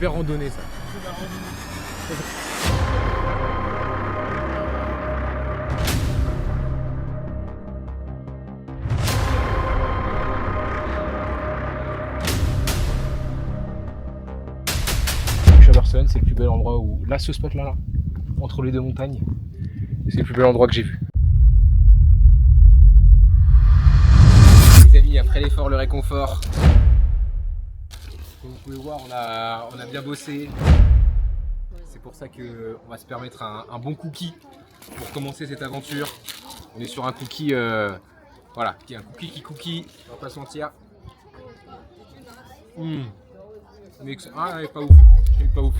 super randonnée ça. Je suis à Barcelone, c'est le plus bel endroit où... Là, ce spot là, entre les deux montagnes, c'est le plus bel endroit que j'ai vu. Les amis, après l'effort, le réconfort. Comme vous pouvez voir, on a bien bossé. C'est pour ça qu'on va se permettre un bon cookie pour commencer cette aventure. On est sur un cookie, voilà, qui est un cookie qui cookie, on va pas se mentir. Mais ah, elle est pas ouf, elle est pas ouf.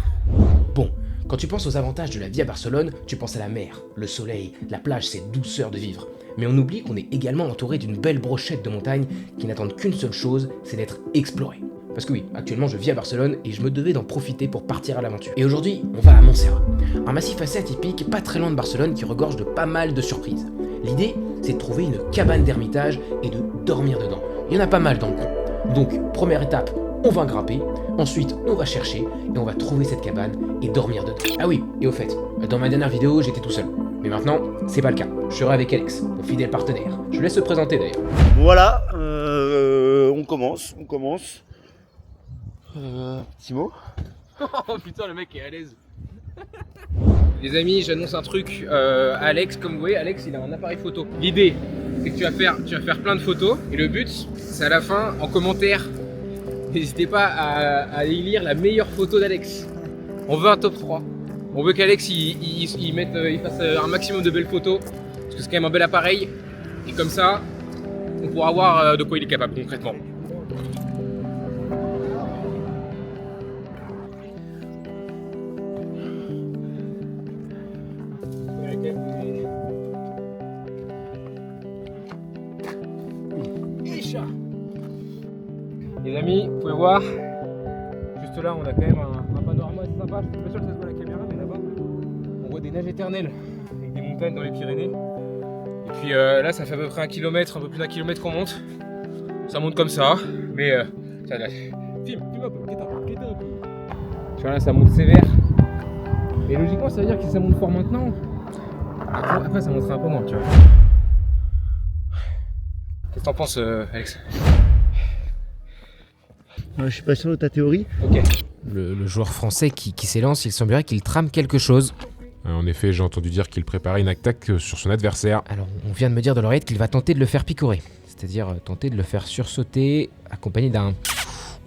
Bon, quand tu penses aux avantages de la vie à Barcelone, tu penses à la mer, le soleil, la plage, cette douceur de vivre. Mais on oublie qu'on est également entouré d'une belle brochette de montagnes qui n'attendent qu'une seule chose, c'est d'être explorées. Parce que oui, actuellement je vis à Barcelone et je me devais d'en profiter pour partir à l'aventure. Et aujourd'hui, on va à Montserrat, un massif assez atypique, pas très loin de Barcelone, qui regorge de pas mal de surprises. L'idée, c'est de trouver une cabane d'ermitage et de dormir dedans. Il y en a pas mal dans le coin. Donc, première étape, on va grimper, ensuite on va chercher et on va trouver cette cabane et dormir dedans. Ah oui, et au fait, dans ma dernière vidéo j'étais tout seul. Mais maintenant, c'est pas le cas. Je serai avec Alex, mon fidèle partenaire. Je laisse se présenter d'ailleurs. Voilà, on commence. Petit mot. Oh putain, le mec est à l'aise. Les amis, j'annonce un truc. Alex, comme vous voyez, Alex il a un appareil photo. L'idée, c'est que tu vas faire plein de photos. Et le but, c'est à la fin, en commentaire, n'hésitez pas à aller lire la meilleure photo d'Alex. On veut un top 3. On veut qu'Alex il fasse un maximum de belles photos. Parce que c'est quand même un bel appareil. Et comme ça, on pourra voir de quoi il est capable concrètement. Les amis, vous pouvez voir, juste là on a quand même un panorama assez sympa. Je suis pas sûr que ça se voit à la caméra, mais là-bas on voit des neiges éternelles avec des montagnes dans les Pyrénées. Et puis là ça fait à peu près 1 km, un peu plus d'1 kilomètre qu'on monte. Ça monte comme ça, mais ça va. Filme un peu, quitte un peu. Tu vois là ça monte sévère. Et logiquement ça veut dire que si ça monte fort maintenant, après ça montera un peu moins, tu vois. Qu'est-ce que t'en penses Alex? Je suis pas sûr de ta théorie. Ok. Le joueur français qui s'élance, il semblerait qu'il trame quelque chose. En effet, j'ai entendu dire qu'il préparait une attaque sur son adversaire. Alors, on vient de me dire dans l'oreillette qu'il va tenter de le faire picorer. C'est-à-dire tenter de le faire sursauter, accompagné d'un...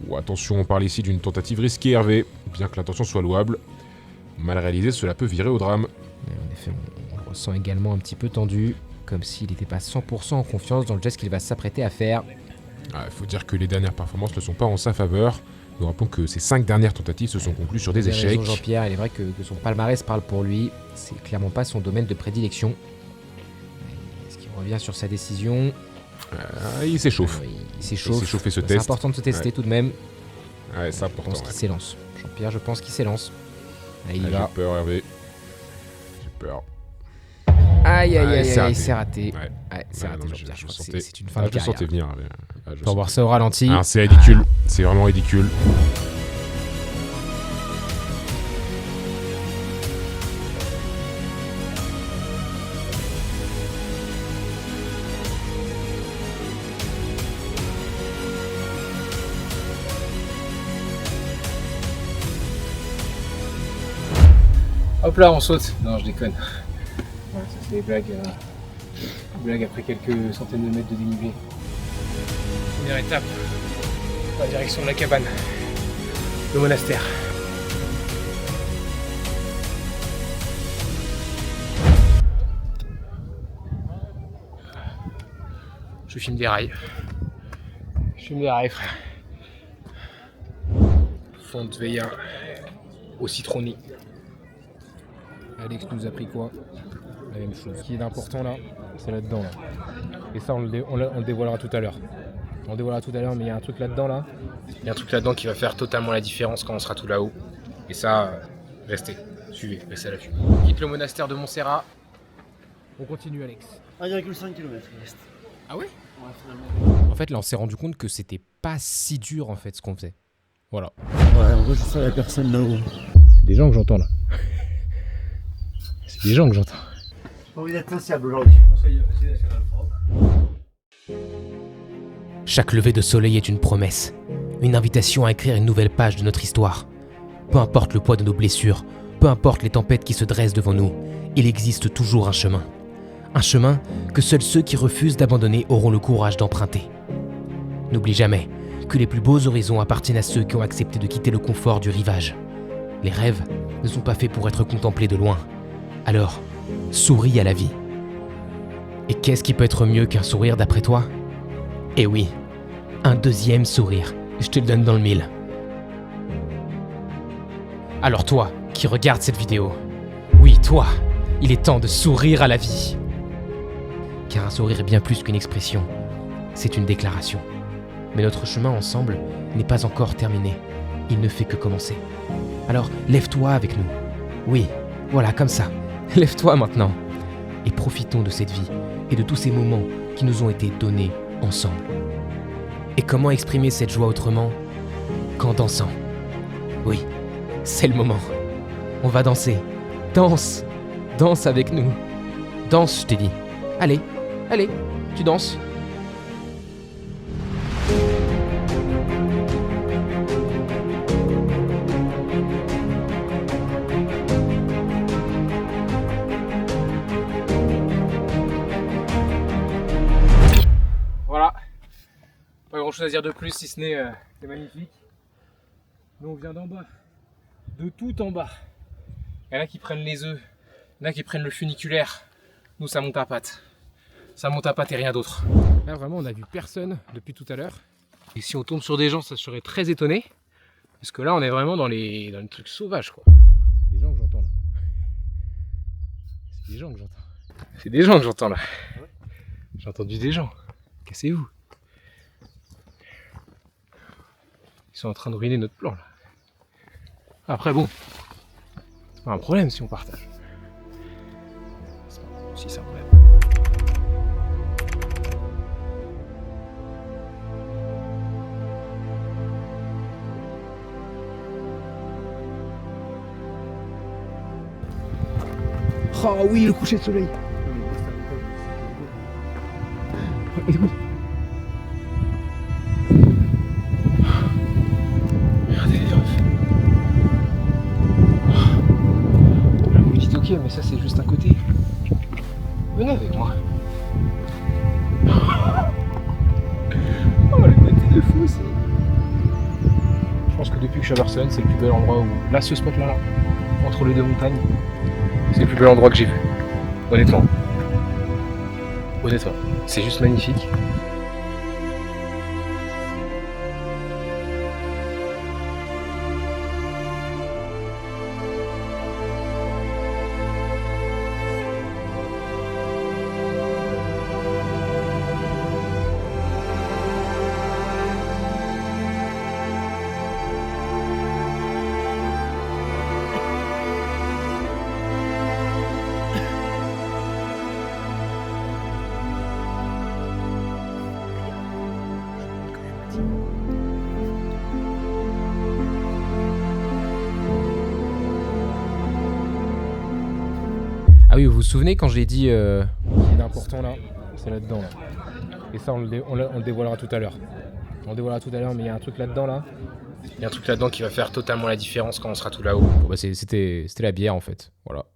Oh, attention, on parle ici d'une tentative risquée, Hervé. Bien que l'intention soit louable, mal réalisée, cela peut virer au drame. Mais en effet, on le ressent également un petit peu tendu, comme s'il n'était pas 100% en confiance dans le geste qu'il va s'apprêter à faire. Il faut dire que les dernières performances ne sont pas en sa faveur. Nous rappelons que ces 5 dernières tentatives se sont conclues sur des échecs. Jean-Pierre, il est vrai que son palmarès parle pour lui. C'est clairement pas son domaine de prédilection. Est-ce qu'il revient sur sa décision? Il s'échauffe. Il s'échauffe. Il s'est chauffé ce C'est test. important de se tester tout de même. Ouais, c'est Je important. pense qu'il s'élance. Jean-Pierre, je pense qu'il s'élance. Là, il y va. J'ai peur, Hervé. J'ai peur. Aïe, c'est raté. c'est raté. Ouais. C'est raté, non, Jean-Pierre. Je crois que sentais- c'est une fin de je le carrière. sentais venir, Hervé. Pour voir ça au ralenti. C'est ridicule. C'est vraiment ridicule. Hop là, on saute. Non, je déconne. Voilà, ça c'est des blagues. Blagues après quelques centaines de mètres de dénivelé. Première étape, la direction de la cabane, le monastère. Je filme des rails. Frère. Fonte veilla au citronnier. Alex nous a pris quoi? La même chose. Ce qui est important là, c'est là-dedans. Là. Et ça, on le dévoilera tout à l'heure. On le dévoilera tout à l'heure, mais il y a un truc là-dedans là. Il y a un truc là-dedans qui va faire totalement la différence quand on sera tout là-haut. Et ça, restez, suivez, restez à l'affût. On quitte le monastère de Montserrat. On continue, Alex. 1,5 km il reste. Ah ouais? Ouais, finalement. En fait, là, on s'est rendu compte que c'était pas si dur en fait ce qu'on faisait. Voilà. Ouais, en vrai, je sens la personne là-haut. C'est des gens que j'entends là. C'est des gens que j'entends. J'ai pas envie d'être sociable aujourd'hui. Chaque lever de soleil est une promesse, une invitation à écrire une nouvelle page de notre histoire. Peu importe le poids de nos blessures, peu importe les tempêtes qui se dressent devant nous, il existe toujours un chemin. Un chemin que seuls ceux qui refusent d'abandonner auront le courage d'emprunter. N'oublie jamais que les plus beaux horizons appartiennent à ceux qui ont accepté de quitter le confort du rivage. Les rêves ne sont pas faits pour être contemplés de loin. Alors, souris à la vie. Et qu'est-ce qui peut être mieux qu'un sourire d'après toi ? Eh oui, un deuxième sourire. Je te le donne dans le mille. Alors toi, qui regarde cette vidéo, oui, toi, il est temps de sourire à la vie. Car un sourire est bien plus qu'une expression, c'est une déclaration. Mais notre chemin ensemble n'est pas encore terminé, il ne fait que commencer. Alors lève-toi avec nous. Oui, voilà, comme ça. Lève-toi maintenant. Et profitons de cette vie et de tous ces moments qui nous ont été donnés ensemble. Et comment exprimer cette joie autrement qu'en dansant ? Oui, c'est le moment. On va danser. Danse. Danse avec nous. Danse, je t'ai dit. Allez, allez, tu danses. Voilà. Pas grand chose à dire de plus si ce n'est c'est magnifique. Nous on vient d'en bas. De tout en bas. Il y en a qui prennent les œufs. Il y en a qui prennent le funiculaire. Nous ça monte à patte. Ça monte à patte et rien d'autre. Là vraiment on a vu personne depuis tout à l'heure. Et si on tombe sur des gens, ça serait très étonné. Parce que là on est vraiment dans les trucs sauvages quoi. C'est des gens que j'entends là. C'est des gens que j'entends. C'est des gens que j'entends là. J'ai entendu des gens. Cassez-vous. Ils sont en train de ruiner notre plan là. Après bon, c'est pas un problème si on partage. C'est pas si c'est un problème. Oh oui, le coucher de soleil. Et oui. Regardez les refs. Là, vous me dites ok, mais ça c'est juste un côté. Venez avec moi. Oh, le côté de fou aussi. Je pense que depuis que je suis à Barcelone, c'est le plus bel endroit où. Là, ce spot là, entre les deux montagnes, c'est le plus bel endroit que j'ai vu. Honnêtement. Honnêtement. C'est juste magnifique. Ah oui, vous vous souvenez quand j'ai dit qu'il y a d'important là, c'est là-dedans là. Et ça on le dévoilera tout à l'heure. On le dévoilera tout à l'heure, mais il y a un truc là-dedans là. Il y a un truc là-dedans qui va faire totalement la différence quand on sera tout là-haut. Bon, bah, c'était la bière en fait, voilà.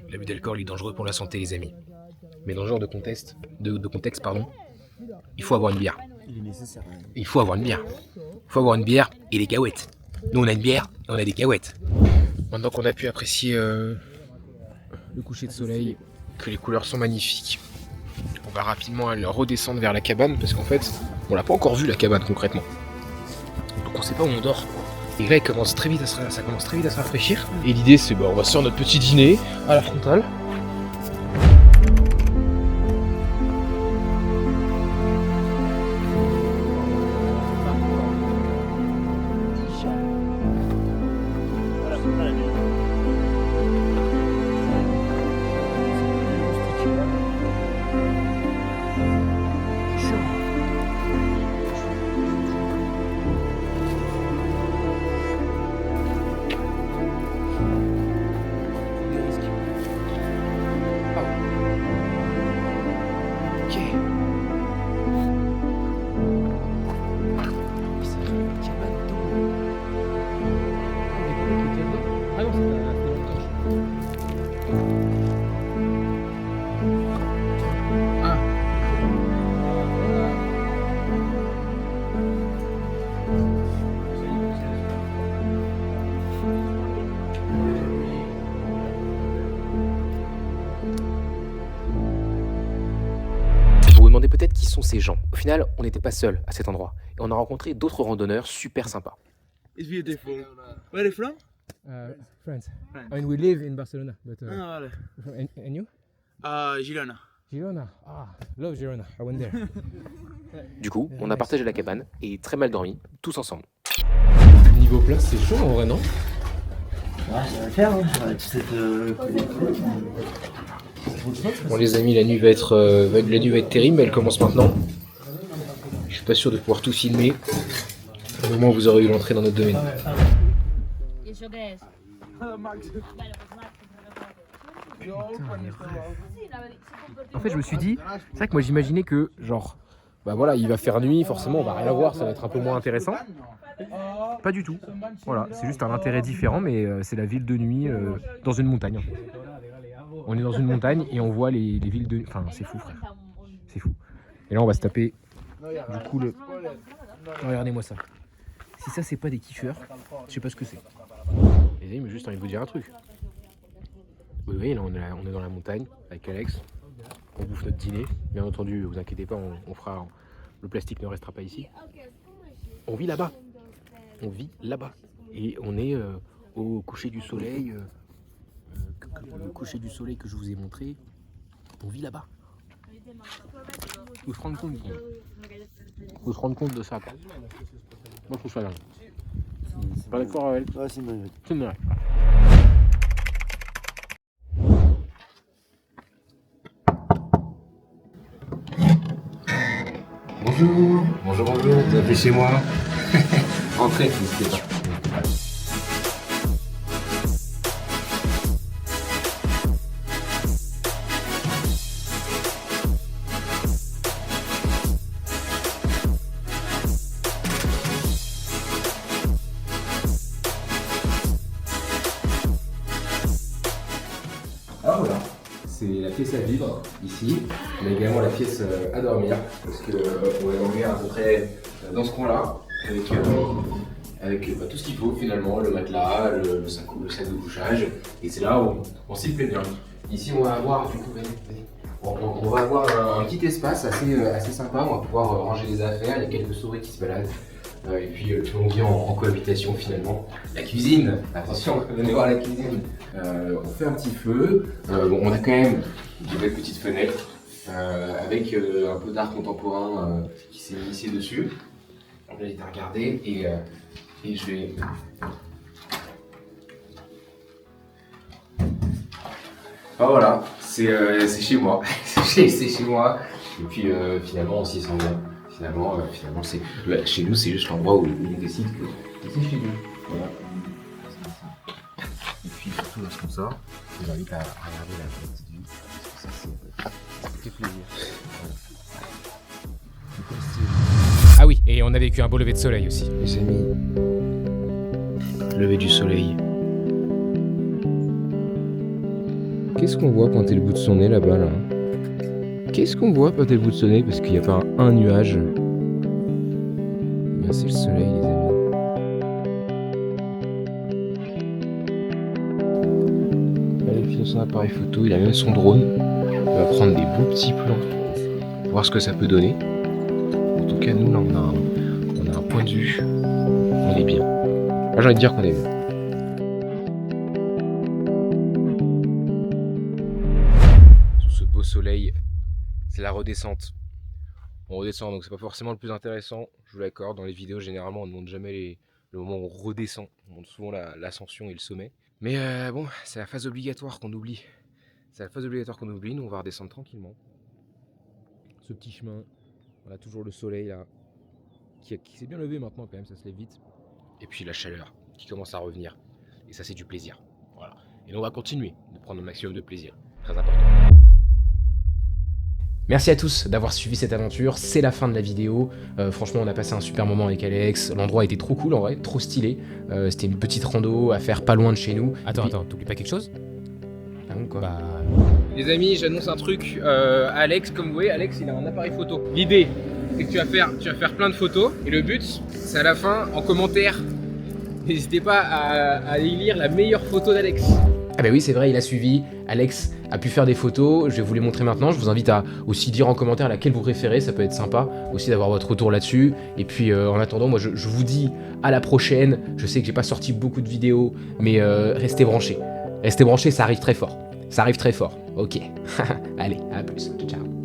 L'abus d'alcool est dangereux pour la santé les amis. Mais dans ce genre de contexte, il faut avoir une bière. Il est nécessaire. Il faut avoir une bière. Il faut avoir une bière et des cahuètes. Nous on a une bière et on a des cahuètes. Maintenant qu'on a pu apprécier le coucher de soleil, que les couleurs sont magnifiques, on va rapidement aller redescendre vers la cabane parce qu'en fait, on l'a pas encore vu la cabane concrètement. Donc on sait pas où on dort. Et là, ça commence très vite à se rafraîchir. Et l'idée c'est on va se faire notre petit dîner à la frontale. Ah non, c'était une torche. Ah. Vous vous demandez peut-être qui sont ces gens. Au final, on n'était pas seuls à cet endroit. Et on a rencontré d'autres randonneurs super sympas. It's beautiful. Where are you from? France. France. I mean, we live in Barcelona, but Ah, vale. and you? Girona. Girona. Ah, love Girona. I went there. Du coup, on a partagé la cabane et très mal dormi, tous ensemble. Niveau place, c'est chaud en vrai, non? Ouais, ça va le faire, hein. Tu sais Bon les amis, la nuit va être terrible, mais elle commence maintenant. Je suis pas sûr de pouvoir tout filmer. Au moment où vous aurez eu l'entrée dans notre domaine. ¿Y eso qué es? En fait, je me suis dit, c'est vrai que moi j'imaginais que, genre, bah voilà, il va faire nuit, forcément on va rien voir, ça va être un peu moins intéressant. Pas du tout. Voilà, c'est juste un intérêt différent, mais c'est la ville de nuit dans une montagne. En fait. On est dans une montagne et on voit les villes de nuit. Enfin, c'est fou, frère. C'est fou. Et là, on va se taper, du coup, le. Regardez-moi ça. Si ça, c'est pas des kiffeurs, je sais pas ce que c'est. Les amis, mais juste envie de vous dire un truc. Vous voyez, là, on est dans la montagne avec Alex. On bouffe notre dîner. Bien entendu, vous inquiétez pas, on fera. Le plastique ne restera pas ici. On vit là-bas. On vit là-bas. Et on est au coucher du soleil. Le coucher du soleil que je vous ai montré. On vit là-bas. Faut se rendre compte. Faut se rendre compte de ça. Quoi. Moi, je trouve ça dingue. Pas d'accord avec elle? Ouais, c'est une bonne idée. C'est vrai. Bonjour, bonjour, vous appelez chez moi. Entrez, n'hésitez pas. Alors voilà, c'est la pièce à vivre ici, mais également la pièce à dormir, parce que on va dormir à peu près dans ce coin-là, avec tout ce qu'il faut finalement, le matelas, le sac de couchage, et c'est là où on s'y plaît bien. Ici on va avoir, du coup, on va avoir un petit espace assez sympa, on va pouvoir ranger les affaires, il y a quelques souris qui se baladent. Et puis on vit en cohabitation finalement. La cuisine, attention, venez voir la cuisine. On fait un petit feu. Bon, on a quand même une belle petite fenêtre avec un peu d'art contemporain qui s'est initié dessus. On va aller regarder et je vais. Ah voilà, c'est chez moi. c'est chez moi. Et puis finalement on s'y sent bien. Finalement c'est chez nous, c'est juste l'endroit où on décide que c'est chez nous. Voilà. Et puis surtout lorsqu'on sort, je vous invite à regarder la petite vue. Parce que ça fait plaisir. Ah oui, et on a vécu un beau lever de soleil aussi. Les amis, lever du soleil. Qu'est-ce qu'on voit pointer le bout de son nez là-bas là? Qu'est-ce qu'on voit pointer le bout de son nez parce qu'il n'y a pas un nuage? Bien, c'est le soleil, les amis. Allez, puis son appareil photo, il a même son drone. Il va prendre des beaux petits plans, voir ce que ça peut donner. En tout cas, nous là, on a un point de vue. On est bien. Moi, j'ai envie de dire qu'on est bien. Sous ce beau soleil, c'est la redescente. On redescend, donc c'est pas forcément le plus intéressant, je vous l'accorde. Dans les vidéos, généralement, on ne montre jamais le moment où on redescend. On montre souvent l'ascension et le sommet. Mais bon, c'est la phase obligatoire qu'on oublie. C'est la phase obligatoire qu'on oublie. Nous, on va redescendre tranquillement. Ce petit chemin, on a toujours le soleil là, qui s'est bien levé maintenant quand même, ça se lève vite. Et puis la chaleur qui commence à revenir. Et ça, c'est du plaisir. Voilà. Et nous, on va continuer de prendre un maximum de plaisir. Très important. Merci à tous d'avoir suivi cette aventure, c'est la fin de la vidéo. Franchement, on a passé un super moment avec Alex, l'endroit était trop cool en vrai, trop stylé. C'était une petite rando à faire pas loin de chez nous. Attends, t'oublies pas quelque chose? Ah bon, quoi? Bah... Les amis, j'annonce un truc. Alex, comme vous voyez, Alex, il a un appareil photo. L'idée, c'est que tu vas faire plein de photos. Et le but, c'est à la fin, en commentaire, n'hésitez pas à y lire la meilleure photo d'Alex. Ah bah oui, c'est vrai, il a suivi, Alex a pu faire des photos, je vais vous les montrer maintenant, je vous invite à aussi dire en commentaire laquelle vous préférez, ça peut être sympa aussi d'avoir votre retour là-dessus. Et puis en attendant, moi je vous dis à la prochaine, je sais que j'ai pas sorti beaucoup de vidéos, mais restez branchés, ça arrive très fort, ok. Allez, à plus, ciao.